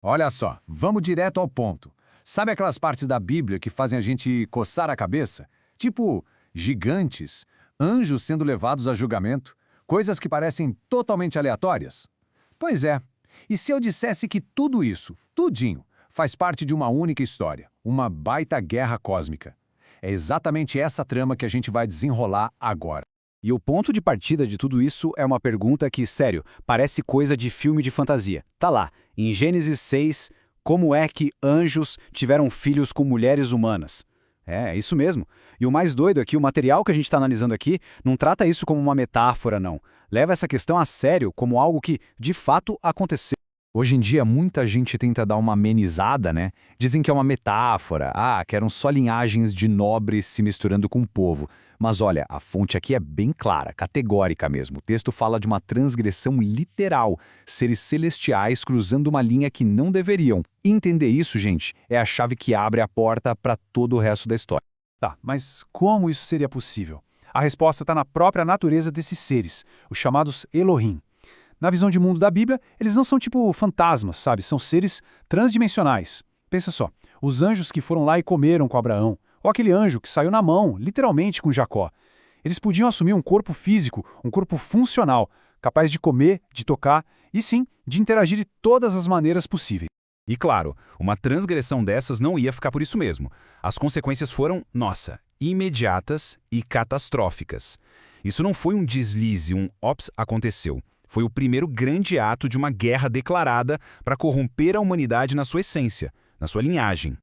Olha só, vamos direto ao ponto. Sabe aquelas partes da Bíblia que fazem a gente coçar a cabeça? Tipo, gigantes, anjos sendo levados a julgamento, coisas que parecem totalmente aleatórias? Pois é. E se eu dissesse que tudo isso, tudinho, faz parte de uma única história, uma baita guerra cósmica? É exatamente essa trama que a gente vai desenrolar agora. E o ponto de partida de tudo isso é uma pergunta que, sério, parece coisa de filme de fantasia. Tá lá, em Gênesis 6, como é que anjos tiveram filhos com mulheres humanas? É isso mesmo. E o mais doido é que o material que a gente está analisando aqui não trata isso como uma metáfora, não. Leva essa questão a sério, como algo que, de fato, aconteceu. Hoje em dia, muita gente tenta dar uma amenizada, né? Dizem que é uma metáfora, que eram só linhagens de nobres se misturando com o povo. Mas olha, a fonte aqui é bem clara, categórica mesmo. O texto fala de uma transgressão literal, seres celestiais cruzando uma linha que não deveriam. Entender isso, gente, é a chave que abre a porta para todo o resto da história. Tá, mas como isso seria possível? A resposta está na própria natureza desses seres, os chamados Elohim. Na visão de mundo da Bíblia, eles não são tipo fantasmas, sabe? São seres transdimensionais. Pensa só, os anjos que foram lá e comeram com Abraão, ou aquele anjo que saiu na mão, literalmente com Jacó. Eles podiam assumir um corpo físico, um corpo funcional, capaz de comer, de tocar e sim, de interagir de todas as maneiras possíveis. E claro, uma transgressão dessas não ia ficar por isso mesmo. As consequências foram, imediatas e catastróficas. Isso não foi um deslize, ops, aconteceu. Foi o primeiro grande ato de uma guerra declarada para corromper a humanidade na sua essência, na sua linhagem.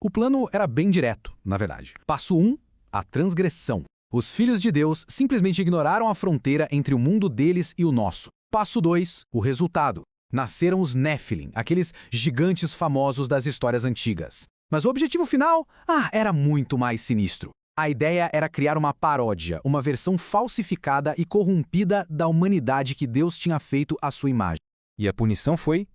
O plano era bem direto, na verdade. Passo 1, a transgressão. Os filhos de Deus simplesmente ignoraram a fronteira entre o mundo deles e o nosso. Passo 2, o resultado. Nasceram os Néfilim, aqueles gigantes famosos das histórias antigas. Mas o objetivo final, era muito mais sinistro. A ideia era criar uma paródia, uma versão falsificada e corrompida da humanidade que Deus tinha feito à sua imagem. E a punição foi,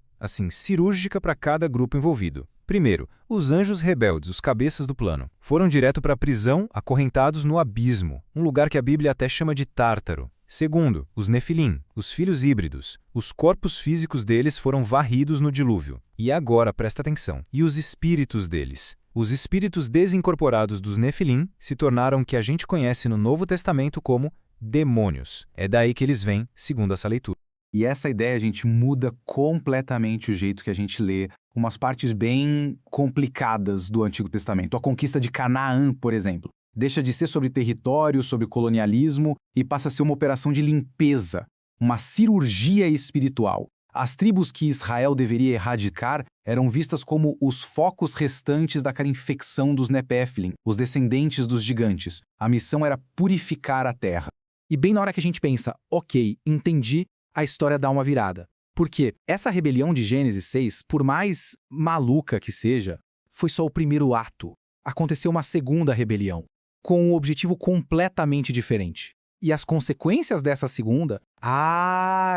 cirúrgica para cada grupo envolvido. Primeiro, os anjos rebeldes, os cabeças do plano, foram direto para a prisão, acorrentados no abismo, um lugar que a Bíblia até chama de Tártaro. Segundo, os Nefilim, os filhos híbridos. Os corpos físicos deles foram varridos no dilúvio. E agora, presta atenção, e os espíritos deles? Os espíritos desincorporados dos Nefilim se tornaram o que a gente conhece no Novo Testamento como demônios. É daí que eles vêm, segundo essa leitura. E essa ideia, gente, muda completamente o jeito que a gente lê umas partes bem complicadas do Antigo Testamento. A conquista de Canaã, por exemplo. Deixa de ser sobre território, sobre colonialismo e passa a ser uma operação de limpeza, uma cirurgia espiritual. As tribos que Israel deveria erradicar eram vistas como os focos restantes daquela infecção dos Nephilim, os descendentes dos gigantes. A missão era purificar a terra. E bem na hora que a gente pensa, ok, entendi, a história dá uma virada. Porque essa rebelião de Gênesis 6, por mais maluca que seja, foi só o primeiro ato. Aconteceu uma segunda rebelião, com um objetivo completamente diferente. E as consequências dessa segunda,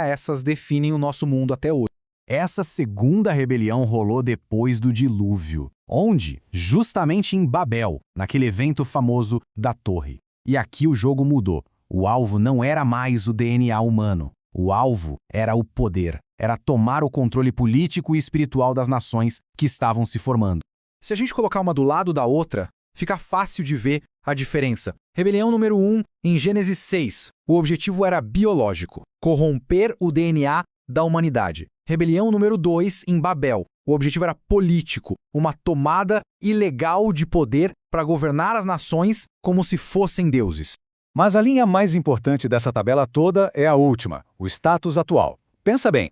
essas definem o nosso mundo até hoje. Essa segunda rebelião rolou depois do dilúvio. Onde? Justamente em Babel, naquele evento famoso da Torre. E aqui o jogo mudou. O alvo não era mais o DNA humano. O alvo era o poder. Era tomar o controle político e espiritual das nações que estavam se formando. Se a gente colocar uma do lado da outra, fica fácil de ver a diferença. Rebelião número 1, em Gênesis 6. O objetivo era biológico, corromper o DNA da humanidade. Rebelião número 2, em Babel. O objetivo era político, uma tomada ilegal de poder para governar as nações como se fossem deuses. Mas a linha mais importante dessa tabela toda é a última, o status atual. Pensa bem,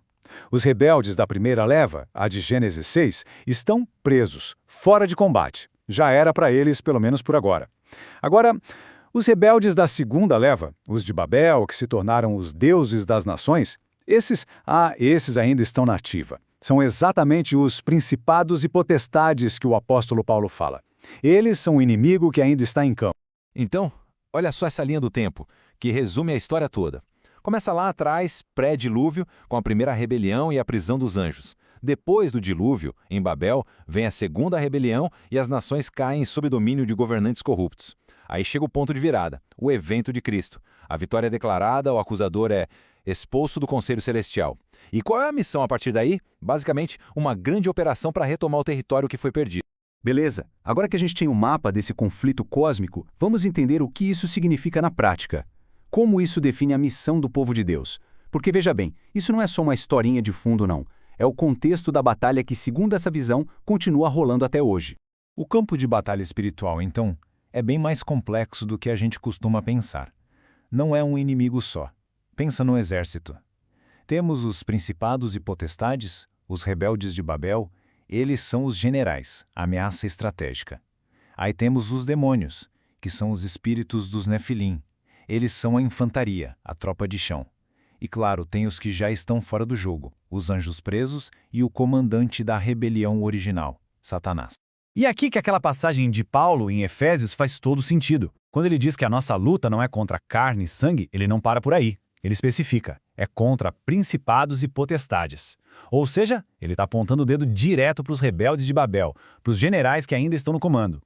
os rebeldes da primeira leva, a de Gênesis 6, estão presos, fora de combate. Já era para eles, pelo menos por agora. Agora, os rebeldes da segunda leva, os de Babel, que se tornaram os deuses das nações, esses ainda estão na ativa. São exatamente os principados e potestades que o apóstolo Paulo fala. Eles são o inimigo que ainda está em campo. Então, olha só essa linha do tempo, que resume a história toda. Começa lá atrás, pré-dilúvio, com a primeira rebelião e a prisão dos anjos. Depois do dilúvio, em Babel, vem a segunda rebelião e as nações caem sob domínio de governantes corruptos. Aí chega o ponto de virada, o evento de Cristo. A vitória é declarada, o acusador é expulso do Conselho Celestial. E qual é a missão a partir daí? Basicamente, uma grande operação para retomar o território que foi perdido. Beleza, agora que a gente tem um mapa desse conflito cósmico, vamos entender o que isso significa na prática. Como isso define a missão do povo de Deus? Porque veja bem, isso não é só uma historinha de fundo não. É o contexto da batalha que, segundo essa visão, continua rolando até hoje. O campo de batalha espiritual, então, é bem mais complexo do que a gente costuma pensar. Não é um inimigo só. Pensa no exército. Temos os principados e potestades, os rebeldes de Babel. Eles são os generais, a ameaça estratégica. Aí temos os demônios, que são os espíritos dos Nefilim. Eles são a infantaria, a tropa de chão. E claro, tem os que já estão fora do jogo, os anjos presos e o comandante da rebelião original, Satanás. E aqui que aquela passagem de Paulo em Efésios faz todo sentido. Quando ele diz que a nossa luta não é contra carne e sangue, ele não para por aí. Ele especifica, é contra principados e potestades. Ou seja, ele está apontando o dedo direto para os rebeldes de Babel, para os generais que ainda estão no comando.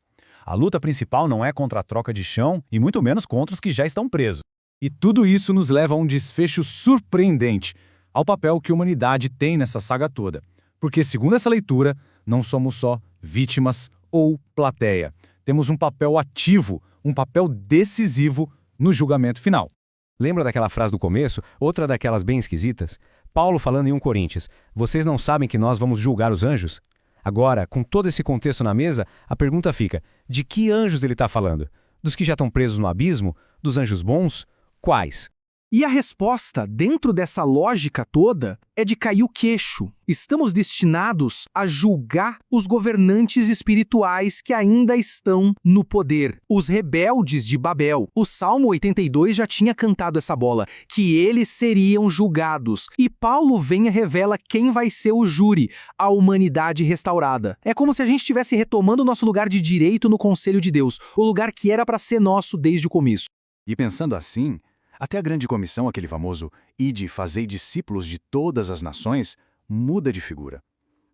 A luta principal não é contra a troca de chão e muito menos contra os que já estão presos. E tudo isso nos leva a um desfecho surpreendente, ao papel que a humanidade tem nessa saga toda. Porque, segundo essa leitura, não somos só vítimas ou plateia. Temos um papel ativo, um papel decisivo no julgamento final. Lembra daquela frase do começo? Outra daquelas bem esquisitas? Paulo falando em 1 Coríntios, vocês não sabem que nós vamos julgar os anjos? Agora, com todo esse contexto na mesa, a pergunta fica, de que anjos ele está falando? Dos que já estão presos no abismo? Dos anjos bons? Quais? E a resposta, dentro dessa lógica toda, é de cair o queixo. Estamos destinados a julgar os governantes espirituais que ainda estão no poder, os rebeldes de Babel. O Salmo 82 já tinha cantado essa bola, que eles seriam julgados. E Paulo vem e revela quem vai ser o júri, a humanidade restaurada. É como se a gente estivesse retomando o nosso lugar de direito no Conselho de Deus, o lugar que era para ser nosso desde o começo. E pensando assim, até a grande comissão, aquele famoso "Ide, fazei discípulos de todas as nações", muda de figura.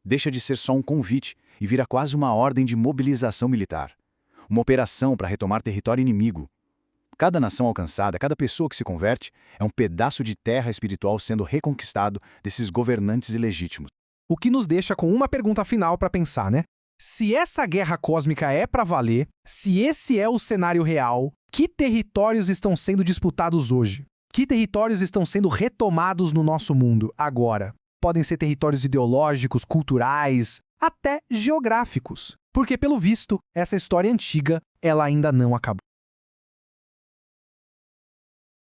Deixa de ser só um convite e vira quase uma ordem de mobilização militar. Uma operação para retomar território inimigo. Cada nação alcançada, cada pessoa que se converte, é um pedaço de terra espiritual sendo reconquistado desses governantes ilegítimos. O que nos deixa com uma pergunta final para pensar, né? Se essa guerra cósmica é para valer, se esse é o cenário real, que territórios estão sendo disputados hoje? Que territórios estão sendo retomados no nosso mundo agora? Podem ser territórios ideológicos, culturais, até geográficos. Porque, pelo visto, essa história antiga, ela ainda não acabou.